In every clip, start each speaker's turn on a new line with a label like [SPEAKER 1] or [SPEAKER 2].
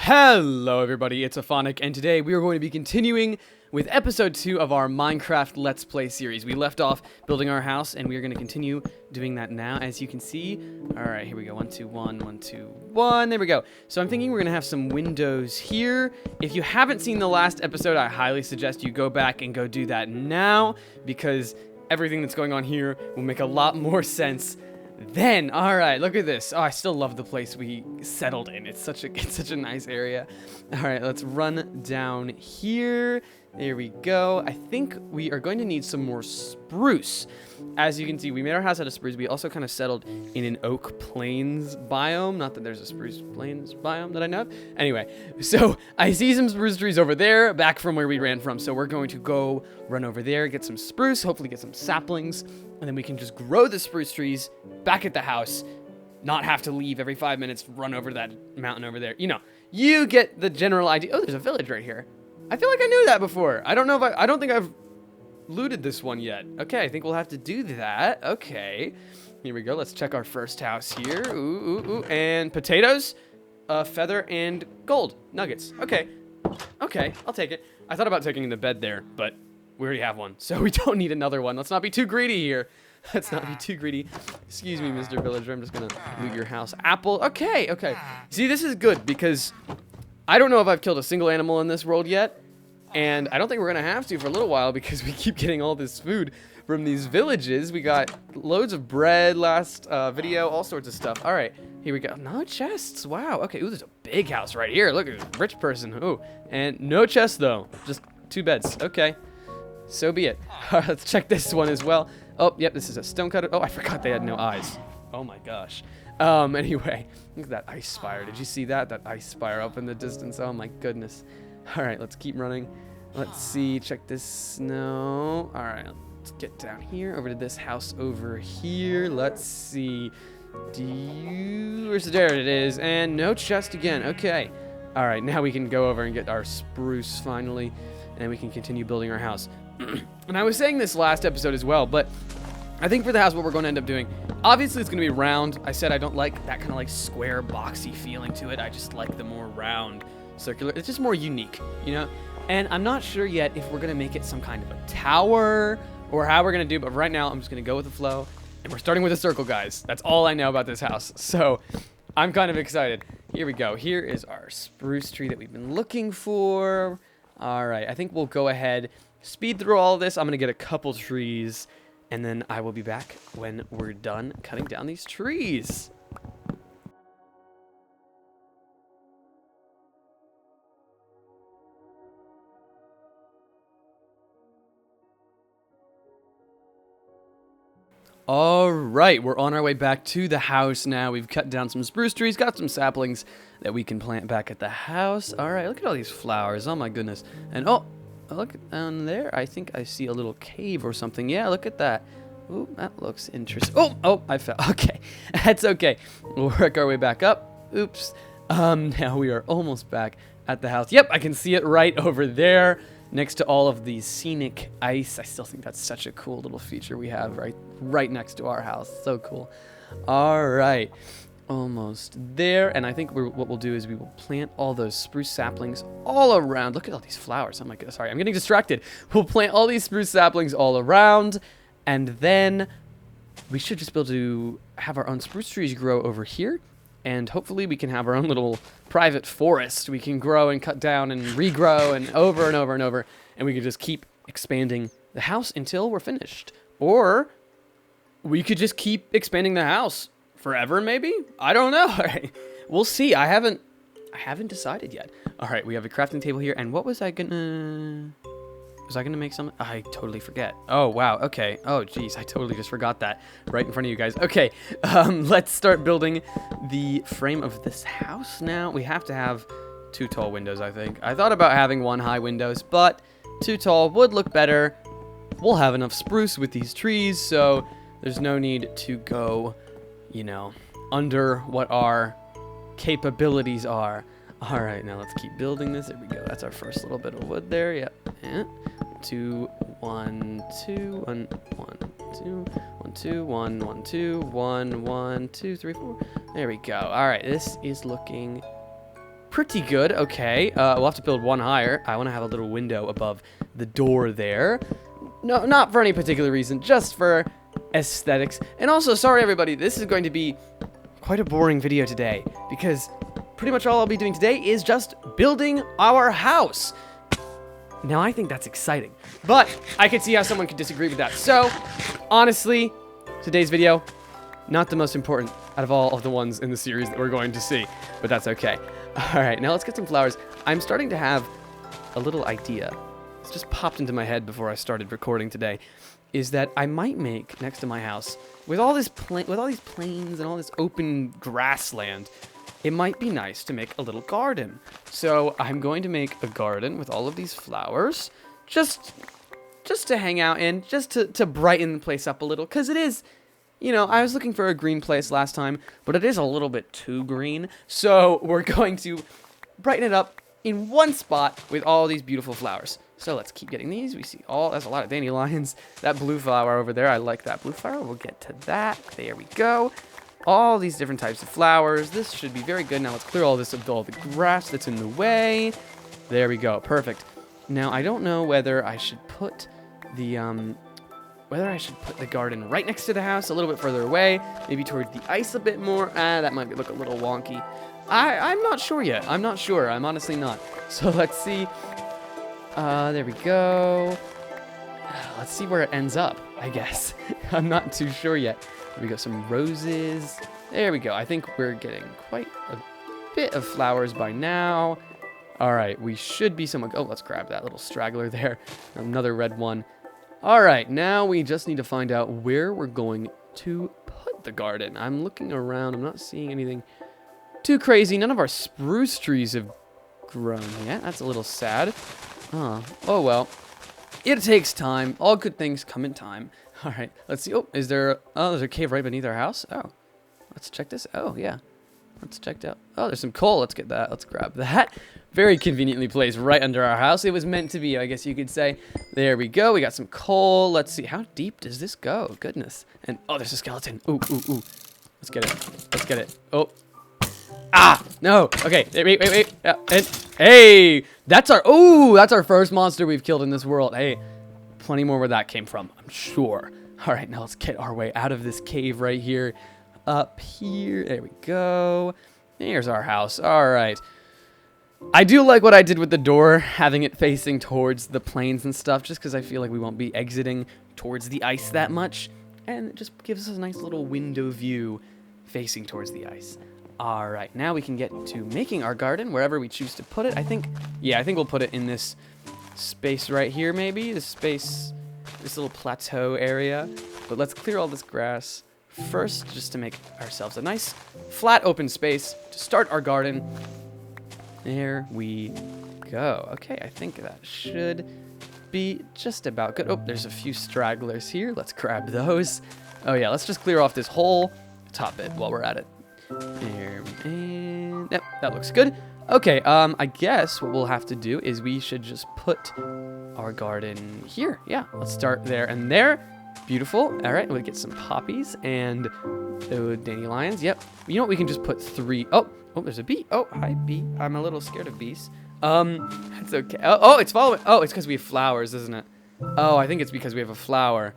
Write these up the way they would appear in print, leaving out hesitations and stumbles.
[SPEAKER 1] Hello everybody, it's Aphonic, and today we are going to be continuing with episode 2 of our Minecraft Let's Play series. We left off building our house, and we are going to continue doing that now, as you can see. Alright, here we go. 1, 2, 1, 1, 2, 1. There we go. So I'm thinking we're going to have some windows here. If you haven't seen the last episode, I highly suggest you go back and go do that now, because everything that's going on here will make a lot more sense then. All right, look at this. Oh, I still love the place we settled in. It's such a nice area. All right, let's run down here. There we go. I think we are going to need some more spruce. As you can see, we made our house out of spruce. We also kind of settled in an oak plains biome. Not that there's a spruce plains biome that I know of. Anyway, so I see some spruce trees over there, back from where we ran from. So we're going to go run over there, get some spruce, hopefully get some saplings, and then we can just grow the spruce trees back at the house, not have to leave every 5 minutes, run over that mountain over there. You know, you get the general idea. Oh, there's a village right here. I feel like I knew that before. I don't know if I don't think I've looted this one yet. Okay, I think we'll have to do that. Okay, here we go. Let's check our first house here. Ooh. And potatoes, feather, and gold nuggets. Okay, I'll take it. I thought about taking the bed there, but we already have one, so we don't need another one. Let's not be too greedy here. Let's not be too greedy. Excuse me, Mr. Villager. I'm just gonna loot your house. Apple. Okay. See, this is good because I don't know if I've killed a single animal in this world yet. And I don't think we're going to have to for a little while because we keep getting all this food from these villages. We got loads of bread last video, all sorts of stuff. All right, here we go. No chests. Wow. Okay. Ooh, there's a big house right here. Look, there's a rich person. Ooh, and no chests, though. Just 2 beds. Okay. So be it. All right, let's check this one as well. Oh, yep, this is a stone cutter. Oh, I forgot they had no eyes. Oh, my gosh. Anyway, look at that ice spire. Did you see that? That ice spire up in the distance. Oh, my goodness. All right, let's keep running. Let's see, check this snow. All right, let's get down here over to this house over here. Let's see. There it is, and no chest again. Okay. All right, now we can go over and get our spruce finally, and we can continue building our house. And I was saying this last episode as well, but I think for the house, what we're going to end up doing, obviously it's going to be round. I said I don't like that kind of like square, boxy feeling to it. I just like the more round, circular. It's just more unique, you know? And I'm not sure yet if we're going to make it some kind of a tower or how we're going to do, but right now I'm just going to go with the flow. And we're starting with a circle, guys. That's all I know about this house. So I'm kind of excited. Here we go. Here is our spruce tree that we've been looking for. All right. I think we'll go ahead, speed through all of this. I'm going to get a couple trees, and then I will be back when we're done cutting down these trees. All right, we're on our way back to the house now. We've cut down some spruce trees, got some saplings that we can plant back at the house. All right, look at all these flowers. Oh, my goodness. And, oh, look down there. I think I see a little cave or something. Yeah, look at that. Ooh, that looks interesting. Oh, I fell. Okay, that's okay. We'll work our way back up. Oops. Now we are almost back at the house. Yep, I can see it right over there, next to all of the scenic ice. I still think that's such a cool little feature we have right next to our house. So cool. All right, almost there. And I think what we'll do is we will plant all those spruce saplings all around. Look at all these flowers. Oh my goodness. Sorry, I'm getting distracted. We'll plant all these spruce saplings all around, and then we should just be able to have our own spruce trees grow over here. And hopefully we can have our own little private forest. We can grow and cut down and regrow and over and over and over. And we can just keep expanding the house until we're finished. Or we could just keep expanding the house forever, maybe? I don't know. All right. We'll see. I haven't decided yet. All right, we have a crafting table here. And what was I gonna... Was I going to make some? I totally forget. Oh, wow. Okay. Oh, geez. I totally just forgot that right in front of you guys. Okay. Let's start building the frame of this house now. We have to have 2 tall windows, I think. I thought about having 1 high windows, but 2 tall would look better. We'll have enough spruce with these trees, so there's no need to go, you know, under what our capabilities are. All right, now let's keep building this. There we go. That's our first little bit of wood there. Yep. Yeah. 2, 1, 2, 1, 1, 2, 1, 2, 1, 1, 2, 1, 1, 2, 3, 4. There we go. All right, this is looking pretty good. Okay, we'll have to build one higher. I want to have a little window above the door there. No, not for any particular reason, just for aesthetics. And also, sorry everybody, this is going to be quite a boring video today, because pretty much all I'll be doing today is just building our house. Now, I think that's exciting, but I can see how someone could disagree with that. So, honestly, today's video, not the most important out of all of the ones in the series that we're going to see, but that's okay. All right, now let's get some flowers. I'm starting to have a little idea. It's just popped into my head before I started recording today, is that I might make, next to my house, with all these plains and all this open grassland, it might be nice to make a little garden. So I'm going to make a garden with all of these flowers, just to hang out in, just to brighten the place up a little, because it is, you know, I was looking for a green place last time, but it is a little bit too green. So we're going to brighten it up in one spot with all these beautiful flowers. So let's keep getting these. We see that's a lot of dandelions. That blue flower over there, I like that blue flower. We'll get to that. There we go. All these different types of flowers. This should be very good. Now let's clear all this of all the grass that's in the way. There we go. Perfect. Now I don't know whether I should put the garden right next to the house, a little bit further away, maybe toward the ice a bit more. That might look a little wonky. I'm not sure yet. I'm not sure. I'm honestly not. So let's see. There we go. Let's see where it ends up, I guess. I'm not too sure yet. We got some roses. There we go. I think we're getting quite a bit of flowers by now. All right, we should be somewhat... Oh, let's grab that little straggler there. Another red one. All right, now we just need to find out where we're going to put the garden. I'm looking around. I'm not seeing anything too crazy. None of our spruce trees have grown yet. That's a little sad. Oh well. It takes time. All good things come in time. All right, let's see. Oh, there's a cave right beneath our house. Oh, let's check this. Oh, yeah. Let's check it out. Oh, there's some coal. Let's get that. Let's grab that. Very conveniently placed right under our house. It was meant to be, I guess you could say. There we go. We got some coal. Let's see. How deep does this go? Goodness. And, oh, there's a skeleton. Ooh. Let's get it. Let's get it. Oh. Ah, no. Okay. Wait. Yeah. And, hey, that's our first monster we've killed in this world. Hey. Plenty more where that came from, I'm sure. All right, now let's get our way out of this cave right here. Up here. There we go. Here's our house. All right. I do like what I did with the door, having it facing towards the plains and stuff, just because I feel like we won't be exiting towards the ice that much. And it just gives us a nice little window view facing towards the ice. All right, now we can get to making our garden wherever we choose to put it. I think we'll put it in this space right here, maybe this little plateau area. But let's clear all this grass first, just to make ourselves a nice flat open space to start our garden. There we go. Okay, I think that should be just about good. Oh, there's a few stragglers here. Let's grab those. Oh yeah, let's just clear off this whole top bit while we're at it. There, and yep, that looks good. Okay, I guess what we'll have to do is we should just put our garden here. Yeah, let's start there and there. Beautiful. All right, we'll get some poppies and dandelions. Yep. You know what? We can just put 3. Oh, there's a bee. Oh, hi, bee. I'm a little scared of bees. That's okay. Oh, it's following. Oh, it's because we have flowers, isn't it? Oh, I think it's because we have a flower.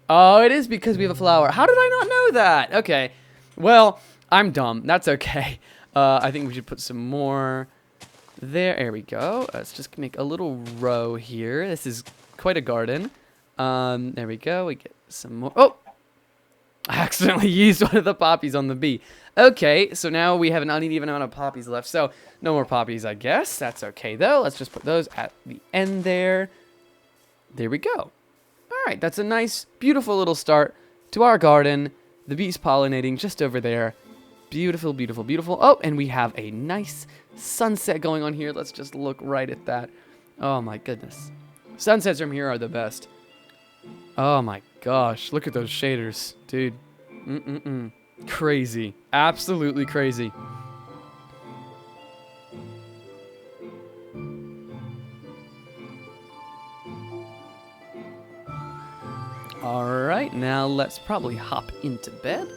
[SPEAKER 1] Oh, it is because we have a flower. How did I not know that? Okay. Well, I'm dumb. That's okay. I think we should put some more there. There we go. Let's just make a little row here. This is quite a garden. There we go. We get some more. Oh, I accidentally used one of the poppies on the bee. Okay, so now we have an uneven amount of poppies left. So no more poppies, I guess. That's okay, though. Let's just put those at the end there. There we go. All right, that's a nice, beautiful little start to our garden. The bees pollinating just over there. Beautiful, beautiful, beautiful. Oh, and we have a nice sunset going on here. Let's just look right at that. Oh, my goodness. Sunsets from here are the best. Oh, my gosh. Look at those shaders, dude. Crazy. Absolutely crazy. All right, now let's probably hop into bed.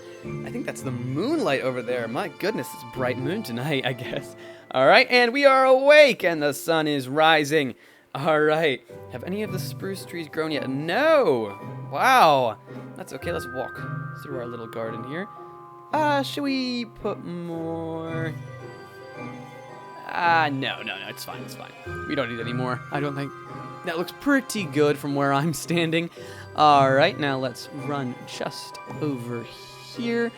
[SPEAKER 1] I think that's the moonlight over there. My goodness, it's bright moon tonight, I guess. All right, and we are awake, and the sun is rising. All right. Have any of the spruce trees grown yet? No. Wow. That's okay. Let's walk through our little garden here. Should we put more? No. It's fine. It's fine. We don't need any more, I don't think. That looks pretty good from where I'm standing. All right, now let's run just over here.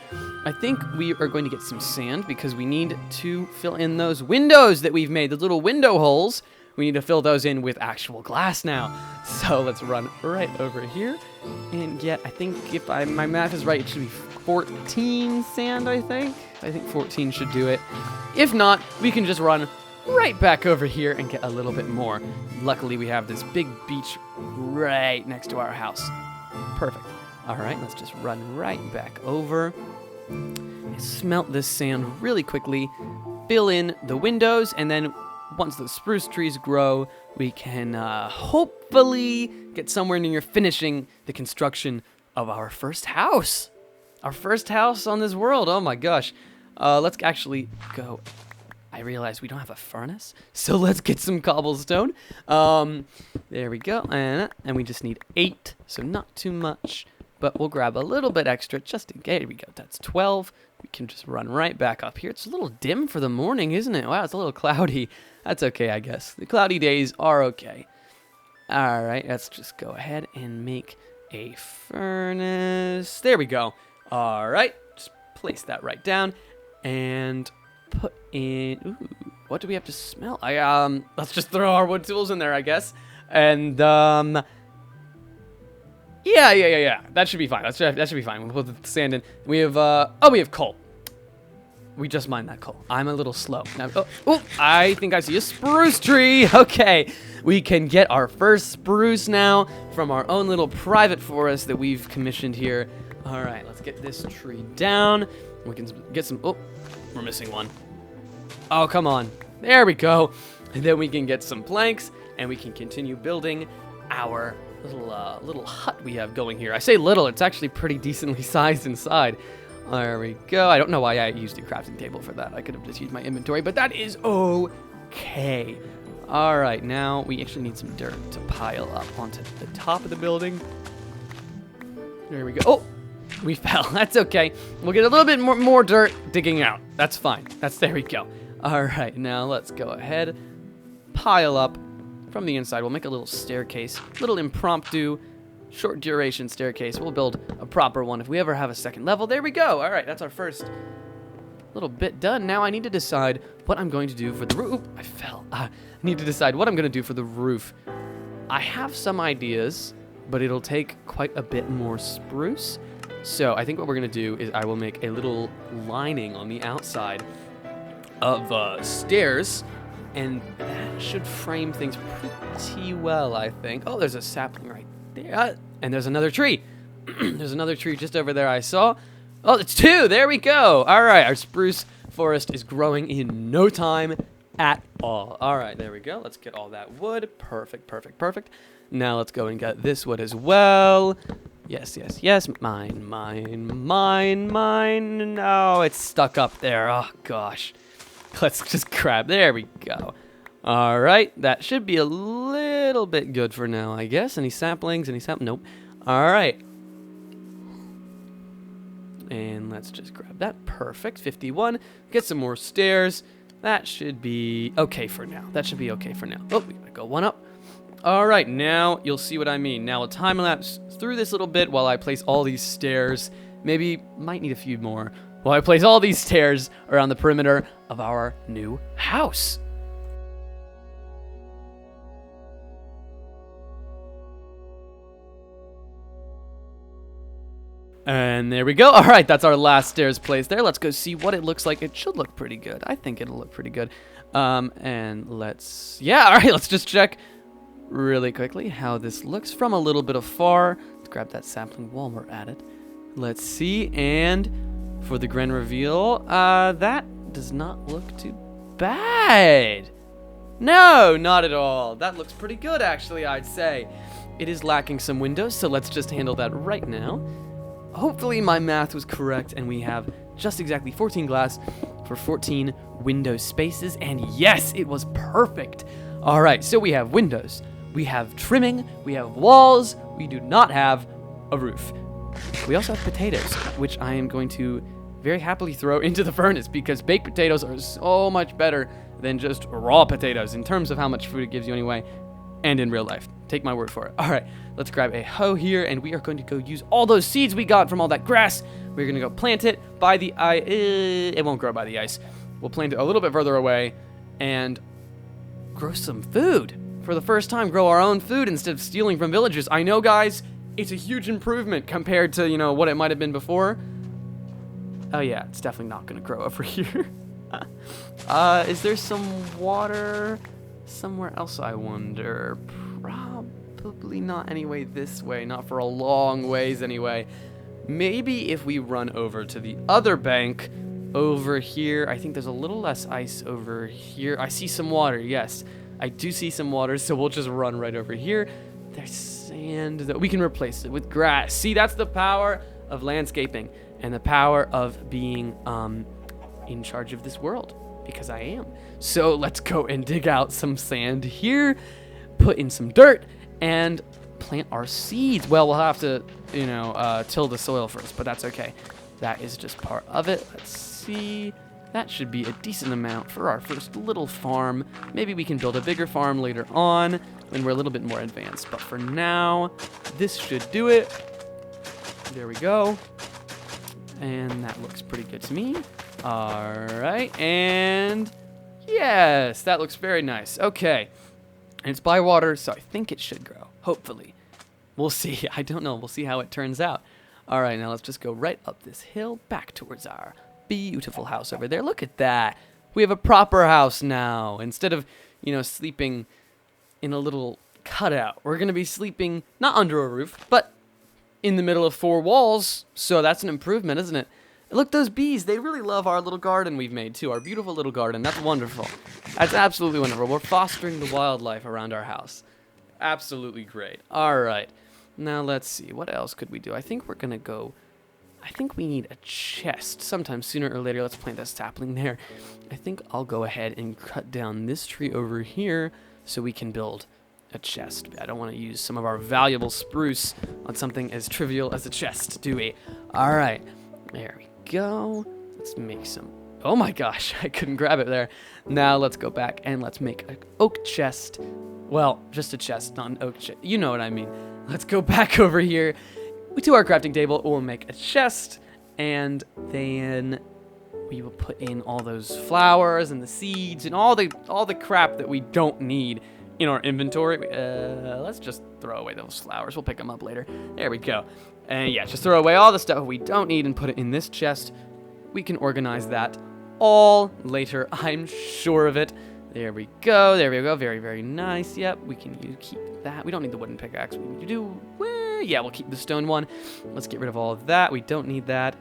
[SPEAKER 1] I think we are going to get some sand because we need to fill in those windows that we've made, the little window holes. We need to fill those in with actual glass now. So let's run right over here and get, I think if my math is right, it should be 14 sand, I think. I think 14 should do it. If not, we can just run right back over here and get a little bit more. Luckily, we have this big beach right next to our house. Perfect. All right, let's just run right back over. Smelt this sand really quickly, fill in the windows, and then once the spruce trees grow, we can hopefully get somewhere near finishing the construction of our first house. Our first house on this world. Oh my gosh. Let's actually go. I realized we don't have a furnace, so let's get some cobblestone. There we go. And we just need 8, so not too much. But we'll grab a little bit extra just in case. Here we go. That's 12. We can just run right back up here. It's a little dim for the morning, isn't it? Wow, it's a little cloudy. That's okay, I guess. The cloudy days are okay. All right, let's just go ahead and make a furnace. There we go. All right, just place that right down and put in. Ooh, what do we have to smell? Let's just throw our wood tools in there, I guess. And yeah. That should be fine. That should be fine. We'll put the sand in. We have we have coal. We just mined that coal. I'm a little slow. Now, I think I see a spruce tree. Okay, we can get our first spruce now from our own little private forest that we've commissioned here. All right, let's get this tree down. We can get some. Oh, we're missing one. Oh, come on. There we go. And then we can get some planks, and we can continue building our little hut we have going here. I say little, it's actually pretty decently sized inside. There we go. I don't know why I used a crafting table for that. I could have just used my inventory, but that is okay. All right, now we actually need some dirt to pile up onto the top of the building. There we go. Oh, we fell. That's okay. We'll get a little bit more dirt digging out. That's fine. There we go. All right, now let's go ahead, pile up from the inside. We'll make a little staircase, little impromptu, short duration staircase. We'll build a proper one if we ever have a second level. There we go. All right, that's our first little bit done. Now I need to decide what I'm going to do for the roof. I fell. I need to decide what I'm going to do for the roof. I have some ideas, but it'll take quite a bit more spruce. So I think what we're going to do is I will make a little lining on the outside of stairs, and that should frame things pretty well, I think. Oh, there's a sapling right there. And there's another tree. There's another tree just over there I saw. Oh, it's 2. There we go. All right, our spruce forest is growing in no time at all. All right, there we go. Let's get all that wood. Perfect. Now let's go and get this wood as well. Yes. Mine. No, it's stuck up there. Oh, gosh. Let's just grab. There we go. All right, that should be a little bit good for now, I guess. Any saplings? Nope. All right. And let's just grab that. Perfect. 51. Get some more stairs. That should be okay for now. Oh, we gotta go one up. All right, now you'll see what I mean. Now a time lapse through this little bit while I place all these stairs. Maybe might need a few more while I place all these stairs around the perimeter of our new house. And there we go. All right, that's our last stairs placed there. Let's go see what it looks like. It should look pretty good. I think it'll look pretty good. And let's just check really quickly how this looks from a little bit afar. Let's grab that sapling while we're at it. Let's see, and for the grand reveal, that does not look too bad. No, not at all. That looks pretty good, actually, I'd say. It is lacking some windows, so let's just handle that right now. hopefully my math was correct, and we have just exactly 14 glass for 14 window spaces. And yes, it was perfect. All right, so we have windows, we have trimming, we have walls, we do not have a roof. We also have potatoes, which I am going to very happily throw into the furnace because baked potatoes are so much better than just raw potatoes in terms of how much food it gives you anyway, and in real life. Take my word for it. All right, let's grab a hoe here, and we are going to go use all those seeds we got from all that grass. We're going to go plant it by the ice. It won't grow by the ice. We'll plant it a little bit further away and grow some food. For the first time, grow our own food instead of stealing from villagers. I know, guys, it's a huge improvement compared to, what it might have been before. Oh, yeah, it's definitely not going to grow over here. Is there some water somewhere else, I wonder? Probably not anyway this way. Not for a long ways anyway. Maybe if we run over to the other bank over here. I think there's a little less ice over here. I see some water, yes. I do see some water, so we'll just run right over here. There's sand that we can replace it with grass. See, that's the power of landscaping and the power of being in charge of this world, because I am. So let's go and dig out some sand here, put in some dirt, and plant our seeds. Well, we'll have to, till the soil first, but that's okay. That is just part of it. Let's see. That should be a decent amount for our first little farm. Maybe we can build a bigger farm later on when we're a little bit more advanced. But for now, this should do it. There we go. And that looks pretty good to me. All right. And yes, that looks very nice. Okay. And it's by water, so I think it should grow. Hopefully. We'll see. I don't know. We'll see how it turns out. All right. Now let's just go right up this hill back towards our beautiful house over there. Look at that. We have a proper house now. Instead of, sleeping in a little cutout, we're going to be sleeping not under a roof, but in the middle of four walls. So that's an improvement, isn't it? Look, those bees, they really love our little garden we've made too. Our beautiful little garden. That's wonderful. That's absolutely wonderful. We're fostering the wildlife around our house. Absolutely great. All right. Now let's see. What else could we do? I think we're going to go... I think we need a chest sometime sooner or later. Let's plant that sapling there. I think I'll go ahead and cut down this tree over here so we can build a chest. I don't want to use some of our valuable spruce on something as trivial as a chest, do we? All right. There we go. Let's make some... Oh my gosh, I couldn't grab it there. Now let's go back and let's make an oak chest. Well, just a chest, not an oak chest. You know what I mean. Let's go back over here to our crafting table. We'll make a chest, and then we will put in all those flowers and the seeds and all the crap that we don't need in our inventory. Let's just throw away those flowers. We'll pick them up later. There we go. And yeah, just throw away all the stuff we don't need and put it in this chest. We can organize that all later, I'm sure of it. There we go. There we go. Very, very nice. Yep, we can keep that. We don't need the wooden pickaxe. We need to do... Yeah, we'll keep the stone one. Let's get rid of all of that. We don't need that.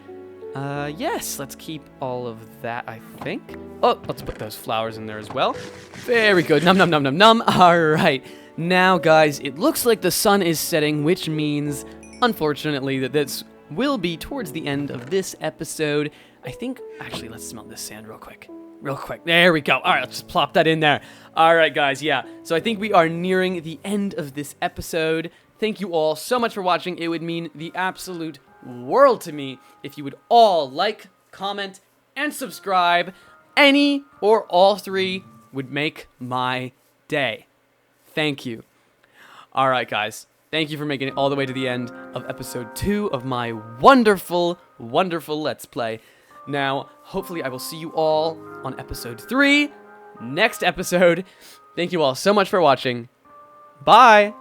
[SPEAKER 1] Yes, let's keep all of that, I think. Oh, let's put those flowers in there as well. Very good. Num, num, num, num, num. All right. Now, guys, it looks like the sun is setting, which means, unfortunately, that this will be towards the end of this episode. I think... Actually, let's smelt this sand real quick. Real quick. There we go. All right, let's just plop that in there. All right, guys, yeah. So I think we are nearing the end of this episode. Thank you all so much for watching. It would mean the absolute world to me if you would all like, comment, and subscribe. Any or all three would make my day. Thank you. All right, guys. Thank you for making it all the way to the end of episode 2 of my wonderful, wonderful Let's Play. Now, hopefully I will see you all on episode 3, next episode. Thank you all so much for watching. Bye!